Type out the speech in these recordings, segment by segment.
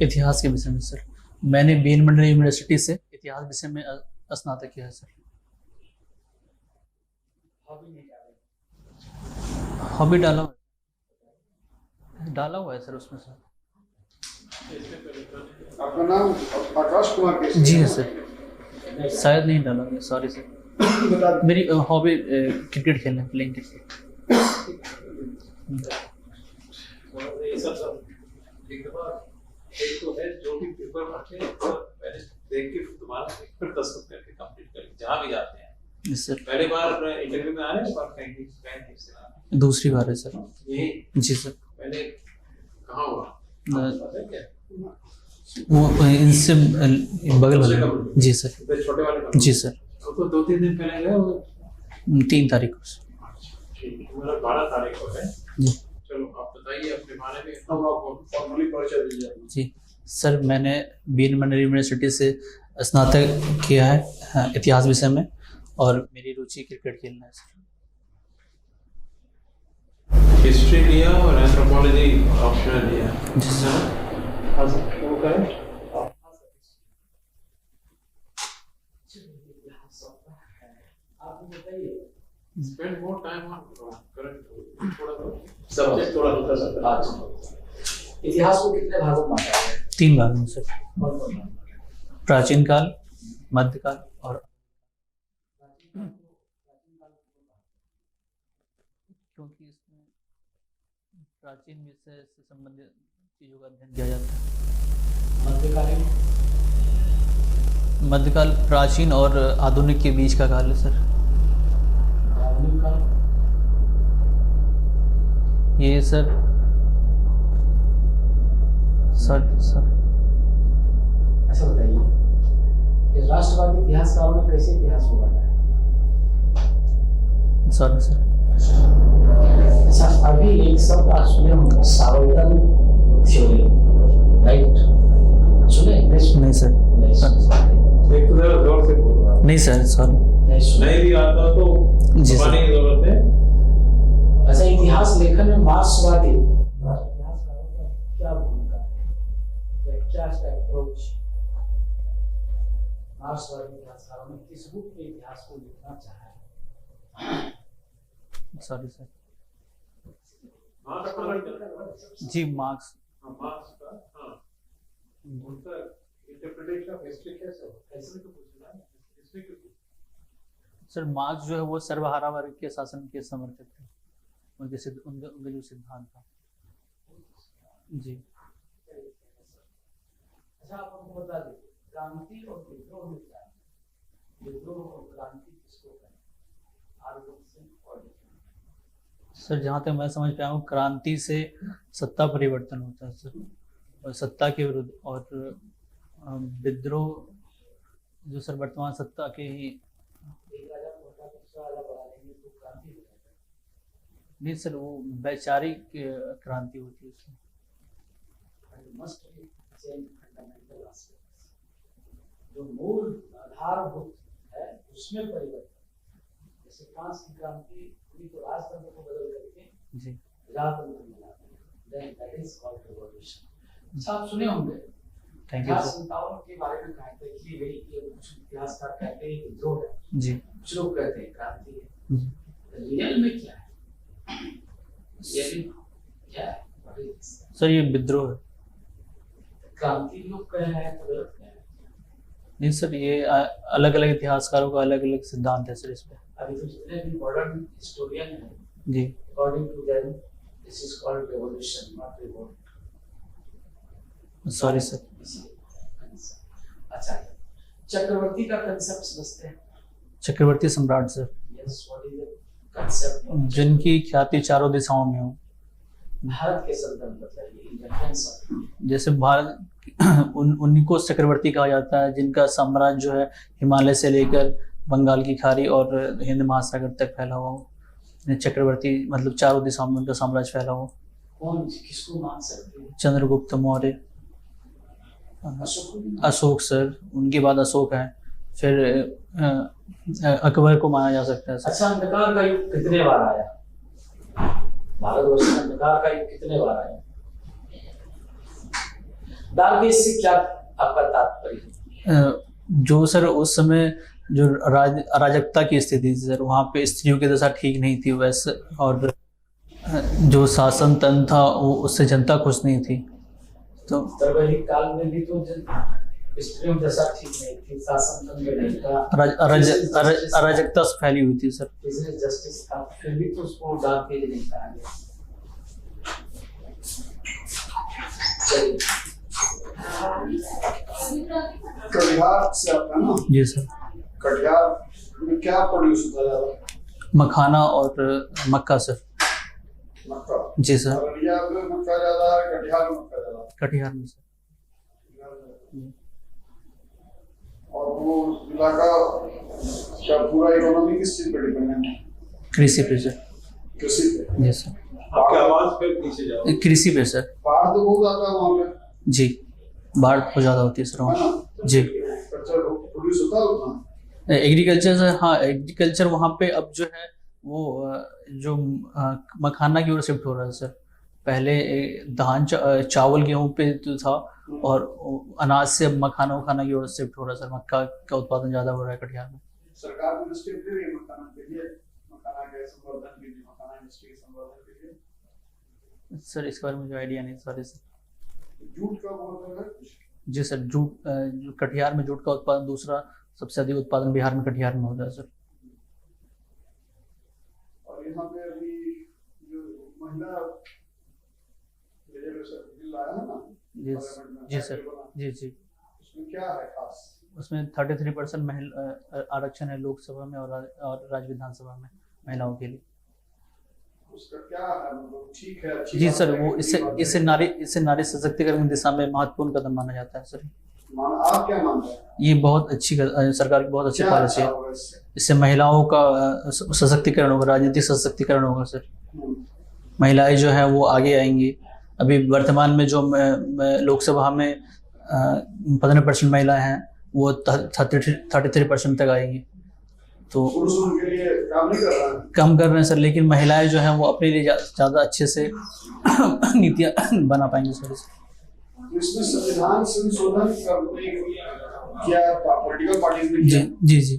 इतिहास के विषय में सर। मैंने बीन मंडल यूनिवर्सिटी से इतिहास विषय में स्नातक किया है सर। हॉबी डाला हुआ है सर उसमें सर। आपका नाम आकाश कुमार कैसे? जी है सर, शायद नहीं डाला हुआ, सॉरी सर। मेरी हॉबी क्रिकेट खेलना, प्लेइंग क्रिकेट। एक तो है जो भी पेपर पढ़ते हैं पहले देख के तुम्हारा फिर दस्तखत करके कंप्लीट करें जहाँ भी जाते हैं। Yes sir. पहले बार इंटरव्यू में आ रहे हैं, बार कहीं से आ रहे हैं? दूसरी बार है सर। यही जी सर। पहले कहाँ हुआ पता है क्या? वो इनसे बगल वाले। जी सर। छोटे वाले? जी सर। तो 2-3 दिन पहले गए वो? 3 तारीख को। ठीक है, मेरा 12 तारीख को है। जी। चलो आप बताइए अपने बारे में, हम आपको फॉर्मली परिचय दीजिए। जी सर, मैंने बीन मंडल यूनिवर्सिटी से स्नातक किया है इतिहास विषय में, और मेरी रुचि क्रिकेट खेलना है सर। हिस्ट्री लिया और एंथ्रोपोलॉजी ऑप्शनल लिया। जी सर। हाँ सर, वो करें? Spend more time on current subject, थोड़ा हल्का सा। इतिहास को कितने भागों में बांटा है? 3 भाग में सर। कौन-कौन? प्राचीन काल, मध्यकाल और क्योंकि इसमें प्राचीन विषय से संबंधित चीजों का अध्ययन किया जाता है। मध्यकालीन? मध्यकाल प्राचीन और आधुनिक के बीच का काल है सर। आधुनिक काल? ये सर ऐसा बताइए कि राष्ट्रवादी इतिहासकारों ने कैसे इतिहास को बांटा है? Sorry sir. अच्छा, अभी एक शब्द आज सुने होंगे, सावर्तन थ्योरी, राइट? सुने? नहीं सर। नहीं सुने। एक तो जरा जोर से बोलो। नहीं सर, सॉरी। नहीं सुने। नहीं भी आता तो जी सर। बताने की जरूरत है। अच्छा, इतिहास लेखन में मार्क्सवादी इतिहासकारों का क्या भूमिका है या क्या अप्रोच? मार्क्सवादी इतिहासकारों ने किस रूप में इतिहास को लिखना चाहा है? Sorry sir. मार्क्स का जी मार्क्स। मार्क्स का उनका इंटरप्रिटेशन ऑफ हिस्ट्री कैसे हो? ऐसे तो पूछना है हिस्ट्री क्यों? सर मार्क्स जो है वो सर्वहारा वर्ग के शासन के समर्थक थे। उनके जो सिद्धांत था। जी। अच्छा, आप हमको बता दीजिए, क्रांति और विद्रोह में क्या है? विद्रोह और क्रांति किसको कहें? सर जहाँ तक मैं समझ पाया हूँ, क्रांति से सत्ता परिवर्तन होता है सर, और सत्ता के विरुद्ध, और विद्रोह जो सर वर्तमान सत्ता के ही। नहीं सर, वो वैचारिक क्रांति होती है उसमें। जो मूल आधारभूत है उसमें परिवर्तन, जैसे फ्रांस की क्रांति हुई तो राजतंत्र को बदल करके जी प्रजातंत्र में ला दिया, then that is called revolution। अच्छा, आप सुने होंगे थैंक यू सर। 57 के बारे में कहानी लिखी गई कि कुछ इतिहासकार कहते हैं विद्रोह है, जी कुछ लोग कहते हैं क्रांति है। जी। रियल में क्या है? क्या है? सर ये विद्रोह है। क्रांति लोग कह रहे हैं तो गलत कह रहे हैं। नहीं सर, ये अलग अलग इतिहासकारों का अलग अलग सिद्धांत है सर इस पे। अभी तो जितने भी मॉडर्न हिस्टोरियन हैं, जी according to them this is called revolution, not revolt. Sorry sir. अच्छा, चक्रवर्ती का कंसेप्ट समझते हैं? चक्रवर्ती सम्राट sir, yes, what is the concept? जिनकी ख्याति चारों दिशाओं में हो। भारत के संदर्भ बताइए, इन रेफरेंस ऑफ। जैसे भारत उन्हीं को चक्रवर्ती कहा जाता है जिनका साम्राज्य जो है हिमालय से लेकर बंगाल की खाड़ी और हिंद महासागर तक फैला हुआ हो। चक्रवर्ती मतलब चारों दिशाओं में उनका साम्राज्य फैला हो। कौन किसको मान सकते हैं? चंद्रगुप्त मौर्य, अशोक सर, उनके बाद अशोक है, फिर अकबर को माना जा सकता है सर। अच्छा, अंधकार का युग कितने बार आया? भारतवर्ष में अंधकार का युग कितने बार आया? दान से क्या आपका तात्पर्य है? जो सर उस समय जो अराजकता की स्थिति थी सर, वहाँ पे स्त्रियों की दशा ठीक नहीं थी वैसे, और जो शासन तंत्र था वो उससे जनता खुश नहीं थी। तो तरवरी काल में भी तो स्त्रियों की दशा ठीक नहीं थी, शासन तंत्र नहीं था, अराजकता फैली हुई थी सर। बिजनेस जस्टिस था, फिर भी तो उसको दान के लिए नहीं कहा गया। चलिए कटिहार से आपका ना, जी सर। कटिहार में क्या प्रोड्यूस होता है ज्यादा? मखाना और मक्का सर। मक्का। जी सर। अररिया में मक्का ज्यादा है, कटिहार में मक्का ज्यादा है? कटिहार में सर। और वो इलाका का पूरा इकोनॉमी किस चीज पर डिपेंडेंट है? कृषि पे सर। कृषि पे। जी सर। आपकी आवाज फिर पीछे जाओ। कृषि पे सर। बाढ़ तो बहुत आता है वहाँ पे, जी, बाढ़ बहुत ज़्यादा होती है सर है वहाँ। ना? जी। कच्चा प्रोड्यूस होता है उतना? एग्रीकल्चर सर, हाँ एग्रीकल्चर वहाँ पे अब जो है वो जो मखाना की ओर शिफ्ट हो रहा है सर। पहले धान चावल गेहूं पे तो था, और अनाज से अब मखाना उखाना की ओर शिफ्ट हो रहा है सर। मक्का का उत्पादन ज़्यादा हो रहा है कटिहार में। सरकार को स्टेप ले रही है मखाना के लिए, मखाना के संवर्धन के लिए, मखाना इंडस्ट्री के संवर्धन के लिए। सर इसके बारे में मुझे आइडिया नहीं सॉरी सर। जूट का बहुत है कुछ? जी सर, जूट जो कटिहार में जूट का उत्पादन दूसरा सबसे अधिक उत्पादन बिहार में कटिहार में होता है सर। और यहाँ पे अभी जो महिला रिजर्वेशन बिल आया है ना जी पार्लियामेंट में, जी सर। जी जी। उसमें क्या है खास? उसमें 33% महिला आरक्षण है लोकसभा में और राज्य विधानसभा में महिलाओं के लिए। उसका क्या है, मतलब ठीक है, अच्छी जी बात सर, है, वो अच्छी बात है? इससे नारी सशक्तिकरण की दिशा में महत्वपूर्ण कदम माना जाता है सर। आप क्या मानते हैं? ये बहुत अच्छी सरकार की बहुत अच्छी क्या पॉलिसी अच्छा है। होगा इससे? इससे महिलाओं का सशक्तिकरण होगा, राजनीतिक सशक्तिकरण होगा सर। हम्म, महिलाएं महिलाएं जो है वो आगे आएंगी। अभी वर्तमान में जो लोकसभा में 15% महिलाएं हैं, वो 33% तक आएंगी। तो पुरुष उनके लिए काम नहीं कर रहा है? कम कर रहे हैं सर, लेकिन महिलाएं जो हैं वो अपने लिए ज़्यादा अच्छे से नीतियाँ बना पाएंगी सर। तो इसमें संविधान संशोधन करने क्या पॉलिटिकल पार्टीज ने जी किया? जी जी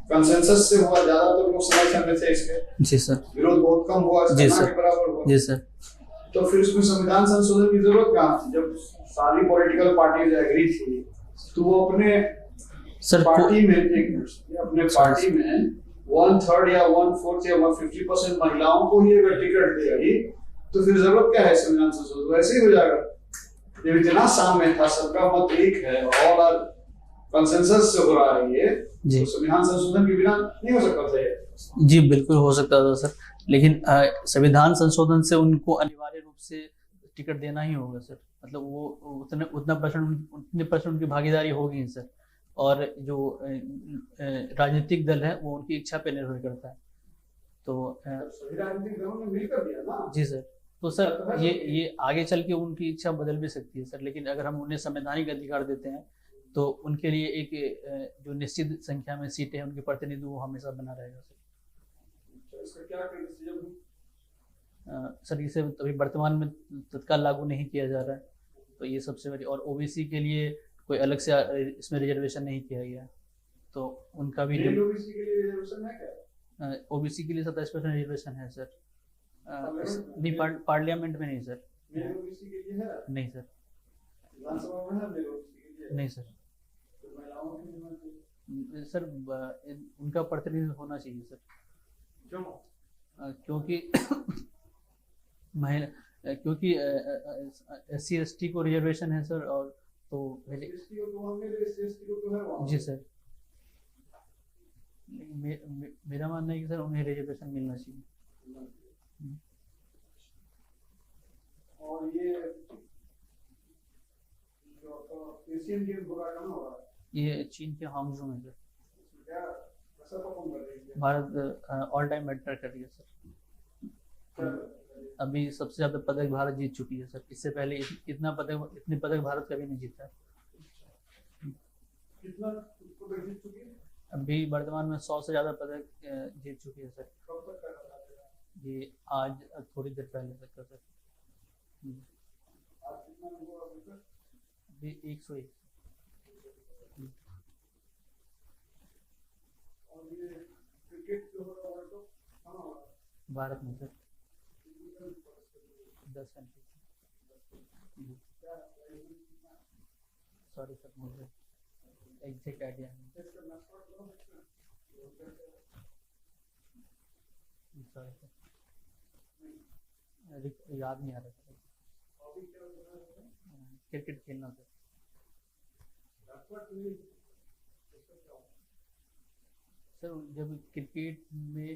कंसेंसस से हुआ, ज्यादातर लोग समर्थन में थे इसके, जी सर। विरोध बहुत कम हुआ, जी सेना सर। के बराबर हुआ। जी सर। तो फिर इसमें संविधान संशोधन की जरूरत कहाँ थी? जब सारी पॉलिटिकल पार्टीज एग्री थी, तो वो अपने सर पार्टी में अपने पार्टी में 1/3 या 1/4 या 150% महिलाओं को ही अगर टिकट दे रही, तो फिर जरूरत क्या है संविधान संशोधन? वैसे ही हो जाएगा। जब इतना सामने था, सबका मत एक है, और कंसेंसस से हो रहा है ये, जी तो संविधान संशोधन के बिना नहीं हो सकता था ये। जी बिल्कुल हो सकता था सर, लेकिन संविधान संशोधन से उनको अनिवार्य रूप से टिकट देना ही होगा सर। मतलब वो उतने परसेंट उनकी भागीदारी होगी सर। और जो राजनीतिक दल है वो उनकी इच्छा पे निर्भर करता है। तो सभी राजनीतिक दलों ने मिलकर दिया ना। जी सर। तो सर ये आगे चल के उनकी इच्छा बदल भी सकती है सर, लेकिन अगर हम उन्हें संवैधानिक अधिकार देते हैं तो उनके लिए एक जो निश्चित संख्या में सीटें हैं उनके प्रतिनिधि वो हमेशा बना रहेगा सर। इसका क्या डिसीजन? सर इसे अभी वर्तमान में तत्काल लागू नहीं किया जा रहा है, तो ये सबसे बड़ी। और ओबीसी के लिए कोई अलग से इसमें रिजर्वेशन नहीं किया गया, तो उनका भी ओबीसी के लिए रिजर्वेशन है क्या? ओबीसी के लिए 27% रिजर्वेशन है सर। नहीं पार्लियामेंट में नहीं सर। ओबीसी के लिए है? नहीं सर। विधानसभा में है ओबीसी के लिए? नहीं सर। तो महिलाओं के लिए सर उनका प्रतिनिधित्व होना चाहिए सर। क्यों? क्योंकि महिला क्योंकि SC ST को रिजर्वेशन है सर, और तो जी सर। मेरा मानना है कि सर उन्हें रिजर्वेशन मिलना चाहिए। और ये जो एशियन गेम होगा कहाँ हो रहा है? ये चीन के हांगझू में सर। क्या कैसा परफॉर्म कर रही है भारत ऑल टाइम बेटर कर रही है सर। अभी सबसे ज्यादा पदक भारत जीत चुकी है सर। इससे पहले इतने पदक भारत कभी नहीं जीता है। कितना पदक जीत चुकी है? अभी वर्तमान में 100 से ज्यादा पदक जीत चुकी है सर। कब तक का था? ये आज थोड़ी देर पहले तक का सर। आज कितना हुआ अभी तक? अभी 101। और ये क्रिकेट जो हो रहा है वर्ल्ड कप कहाँ हो रहा है? भारत में सर कितनी कंट्री पार्टिसिपेट 10 कंट्री। क्या प्राइस कितना है? सॉरी सर, मुझे एग्जैक्ट आइडिया नहीं। इसका मैस्कॉट कौन है इसमें? सॉरी सर, याद नहीं आ रहा सर। हॉबी क्या हो रहा है? क्रिकेट खेलना सर। मैस्कॉट भी इसका क्या होता है? सर जब क्रिकेट में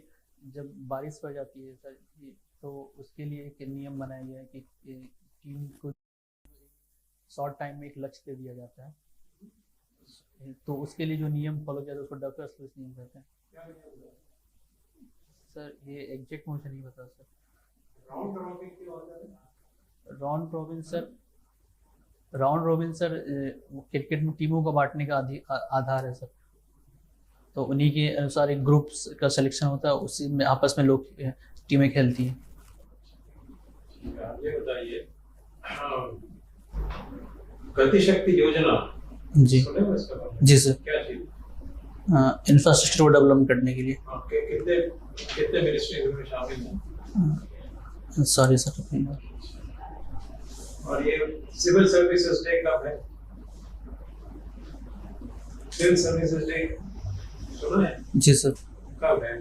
जब बारिश पड़ जाती है सर, तो उसके लिए एक नियम बनाया गया है कि टीम को शॉर्ट टाइम में एक लक्ष्य दे दिया जाता है, तो उसके लिए जो नियम फॉलो किया जाता है उसको डकर्स लिस्ट नियम कहते हैं। क्या नहीं होता? सर ये एग्जैक्ट मुझे नहीं पता सर। राउंड रॉबिन की होता है? राउंड रॉबिन सर क्रिकेट में टीमों को बांटने का आधार है सर। तो उन्हीं के अनुसार एक ग्रुप्स का सिलेक्शन होता है, उसी में आपस में लोग टीमें खेलती हैं। ये बताइए, गति शक्ति योजना जी सुने हो इसका बारे में? जी सर। क्या चीज? इंफ्रास्ट्रक्चर को डेवलपमेंट करने के लिए। कितने कितने मिनिस्ट्री में शामिल हैं? Sorry sir. और ये सिविल सर्विसेज डे कब है? सिविल सर्विसेज डे सुना है? जी सर। कब है?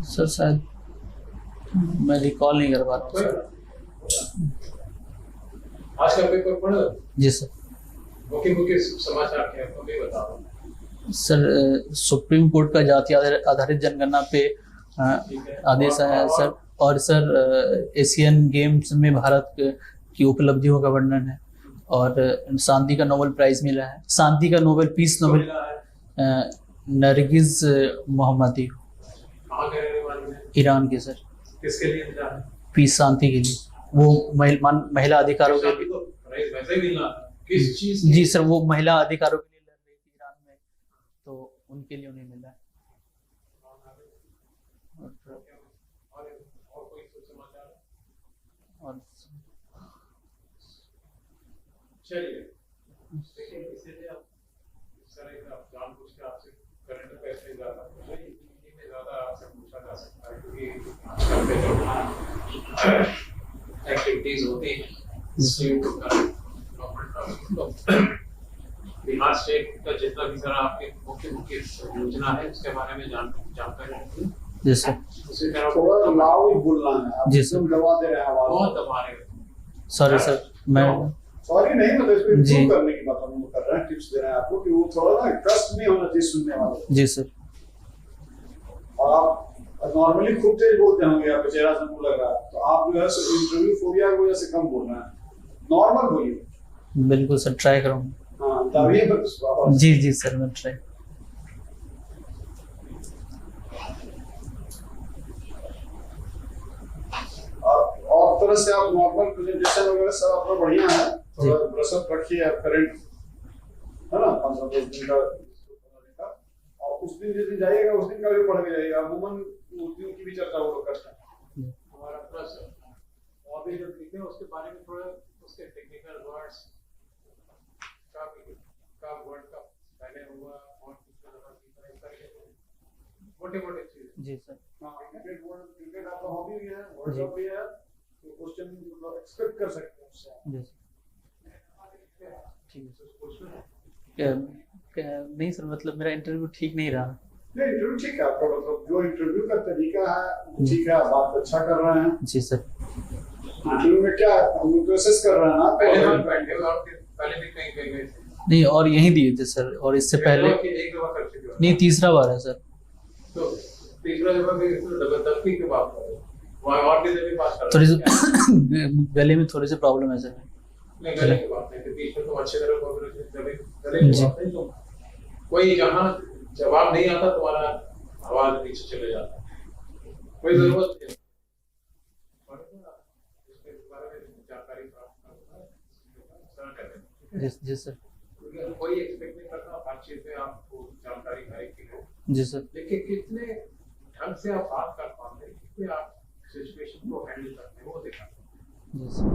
सर शायद मैं रिकॉल नहीं कर पा रहा हूँ कोई सर। बात। आज का पेपर पढ़ो? जी सर। मुख्य समाचार क्या है वो भी बताओ। सर सुप्रीम कोर्ट का जाति आधारित जनगणना पे ठीक है। आदेश आया है सर। और सर एशियन गेम्स में भारत की उपलब्धियों का वर्णन है, और शांति का नोबेल प्राइज मिला है, शांति का नोबेल पीस नोबेल मिला है? नरगिस मोहम्मदी कहाँ के रहने वाले हैं? ईरान के सर। किसके लिए मिला है? पीस शांति के लिए, वो महिला अधिकारों के शादी तो प्राइज वैसे ही मिलना था। किस चीज जी सर, वो महिला अधिकारों के लिए लड़ रही थी ईरान में, तो उनके लिए उन्हें मिला है। और कोई समाचार? और चलिए, देखिए इसीलिए आप इस तरह का जानबूझ के आपसे करंट अफेयर्स में ज्यादा हिंदी में ज्यादा आपसे पूछा जा सकता है, क्योंकि आजकल पे जो एक्टिविटीज होती हैं बिहार स्टेट का जितना भी सारा आपके मुख्य योजना है उसके बारे में जानकारी रखिए। जी सर। उसी तरह थोड़ा लाउड बोलना है। आप जी सर। एकदम दबा दे रहे हैं आवाज। बहुत दबा रहे हैं। सॉरी सर, मैं सॉरी नहीं, मतलब इसको जी। इम्प्रूव करने की बात हम कर रहे हैं, टिप्स दे रहे हैं आपको कि वो थोड़ा ना ट्रस्ट नहीं होना चाहिए सुनने वाले। जी सर। और आप नॉर्मली खूब तेज बोलते होंगे, आपका चेहरा से मुंह लग रहा है, तो आप जो है इंटरव्यू फोबिया की वजह से कम बोल रहे हैं। नॉर्मल बोलिए। बिल्कुल सर, ट्राई करूँगा। हाँ, तभी वापस। जी जी सर, मैं ट्राई। और तरह से आप नॉर्मल प्रेजेंटेशन वगैरह सब आपका बढ़िया है। थोड़ा ब्रशअप रखिए आप करंट, है ना, 15-20 दिन का। और उस दिन जिस दिन जाइएगा उस दिन का भी पढ़ के जाइएगा। अमूमन मूर्तियों की भी चर्चा वो लोग करते हैं। हमारा प्रश्न और भी जब लिखे उसके बारे में थोड़ा उसके टेक्निकल वर्ड्स का वर्ड का पहले हुआ और कितना लगा कितना इस तरह के मोटे-मोटे चीजें। जी सर। हाँ, क्रिकेट आपका हॉबी भी है, वर्ल्ड कप भी है, तो क्वेश्चन मतलब एक्सपेक्ट कर सकते हैं उससे। जी ठीक है। पूछना है नहीं सर, मतलब मेरा इंटरव्यू ठीक नहीं रहा। नहीं, इंटरव्यू ठीक है आपका, मतलब जो इंटरव्यू का तरीका है ठीक है, आप बात अच्छा कर रहे हैं। जी सर। इंटरव्यू में क्या हम लोग कोशिश कर रहे हैं ना, पहले भी कहीं गए थे। नहीं, और यहीं दिए थे सर, और इससे पहले एक दफा कर चुके हो। नहीं, तीसरा बार है सर। तो तीसरा दफा भी जबरदस्ती की बात कर रहे हो, वहाँ और भी जगह बात कर थोड़ी रहे हो। सी गले में थोड़ी सी प्रॉब्लम है सर। नहीं, गले की बात नहीं, बीच में तुम अच्छे तरह बोल रहे थे, गले की बात नहीं। तुम कोई जहाँ जवाब नहीं आता तुम्हारा आवाज नीचे चले जाता है, कोई जरूरत नहीं। इसके बारे में जानकारी प्राप्त करना है। जी सर। कोई एक्सपेक्ट नहीं करता हर चीज में आपको जानकारी है कि हो, जी सर। लेकिन कितने ढंग से आप बात कर पाते हैं, कितने आप सिचुएशन को हैंडल करते हैं वो देखा। जी सर।